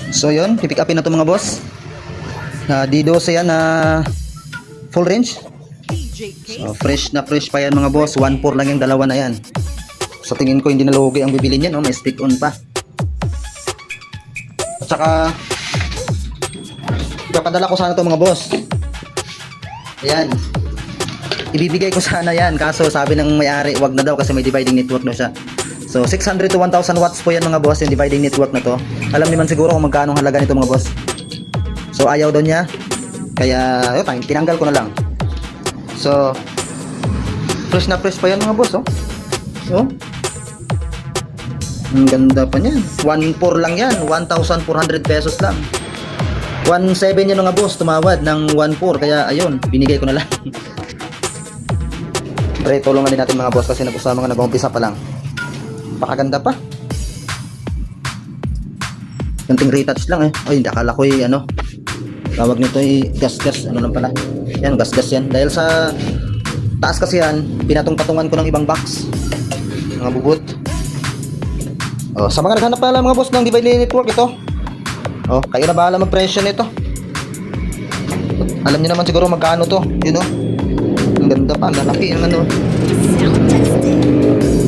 So yun, pipick upin na to mga boss. D12 yan na full range. So fresh na fresh pa yan mga boss. 1.4 lang yung dalawa na yan. Sa tingin ko hindi na lugi ang bibili niyan, may stick on pa. At saka ipapadala ko sana to mga boss. Ayan. Ibibigay ko sana yan, kaso sabi ng may-ari wag na daw kasi may dividing network na siya. So 600 to 1000 watts po yan mga boss, yung dividing network na to. Alam naman siguro kung magkano ang halaga nito mga boss. So ayaw daw niya, kaya yun, tinanggal ko na lang. So fresh na fresh pa yan mga boss, oh. So ang ganda pa niyan. 1.4 lang yan, 1,400 pesos lang. 1.7 yan mga boss, tumawad ng 1.4, kaya ayun, binigay ko na lang. Pre, tulungan din natin mga boss kasi nag-usama nga, nag-umpisa pa lang. Pakaganda pa. Kunting retouch lang eh. Ay, akala ko ano, tawag nito gas-gas, ano lang pala. Yan, gas-gas yan. Dahil sa taas kasi yan, pinatong-patungan ko ng ibang box. Mga bubut. Oh, sa mga naghanap pala mga boss ng dividing network ito. Oh, kayo na bahala mag-presyo nito. Alam niyo naman siguro magkano to, you know. Ang ganda pa, lalaki ang ano.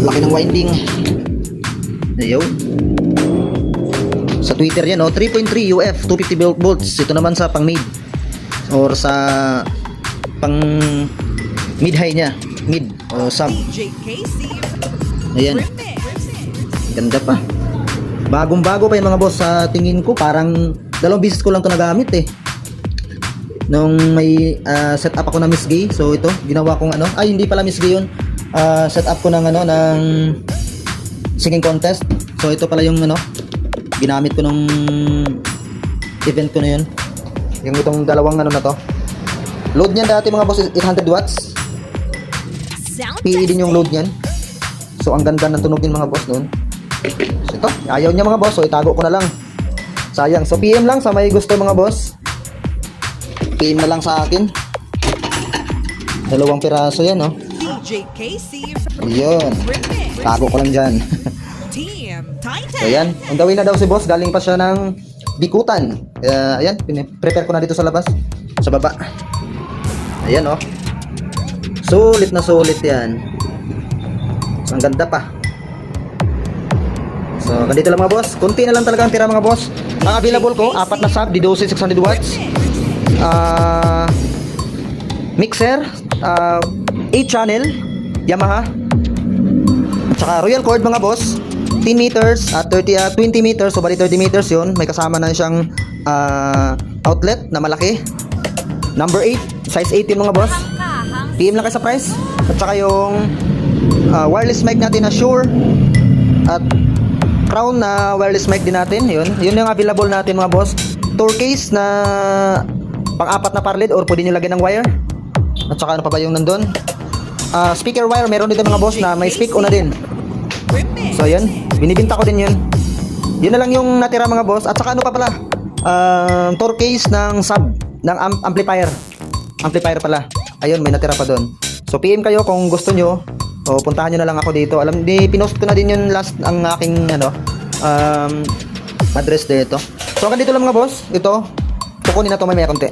Laki ng winding. Ayaw. Sa Twitter yan, oh, 3.3 UF, 250 volts. Ito naman sa pang mid or sa pang mid high niya, mid o sub. Ayan. Ganda pa. Bagong-bago pa yung mga boss sa tingin ko. Parang dalawang beses ko lang to nagamit eh. Nung may setup ako na Miss Gay. So ito, ginawa kong ano. Ay, hindi pala Miss Gay yun. Setup ko ng ano, ng singing contest. So ito pala yung ano, ginamit ko nung event ko na yun. Yung itong dalawang ano na to. Load niyan dati mga boss 800 watts. PE din yung load niyan. So ang ganda ng tunog din mga boss noon. So ito, ayaw niya mga boss. So itago ko na lang. Sayang. So PM lang sa may gusto mga boss. PM na lang sa akin. Dalawang piraso yan, no? Ayun. Tago ko lang dyan. So ayan, ang gawin na daw si boss. Galing pa siya ng Bikutan. Ayan, prepare ko na dito sa labas. Sa baba. Ayan, oh. Sulit na sulit yan. So, ang ganda pa. So ganito lang mga boss. Kunti na lang talaga ang tira mga boss. Ang available ko, 4 na sub, D12 600 watts. Mixer, 8 channel Yamaha. At saka Royal Cord mga boss, 10 meters at 20 meters, so bali 30 meters yun. May kasama na siyang outlet na malaki. Number 8, size 8 yung mga boss. PM lang kayo sa price. At saka yung wireless mic natin na Shure at Crown na wireless mic din natin. Yun yung available natin mga boss. Tour case na pang-4 na parled or pwede nyo lagyan ng wire. At saka ano pa ba yung nandun? Speaker wire, meron dito mga boss na may speak on na din. So yun, binibinta ko din yun. Yun na lang yung natira mga boss. At saka ano pa pala, tour case ng sub, ng amplifier. Amplifier pala. Ayun, may natira pa doon. So PM kayo kung gusto nyo, o puntahan nyo na lang ako dito. Alam, pinost ko na din yun last ang aking ano, address dito. So hanggang dito lang mga boss. Ito, kukunin na to may konti.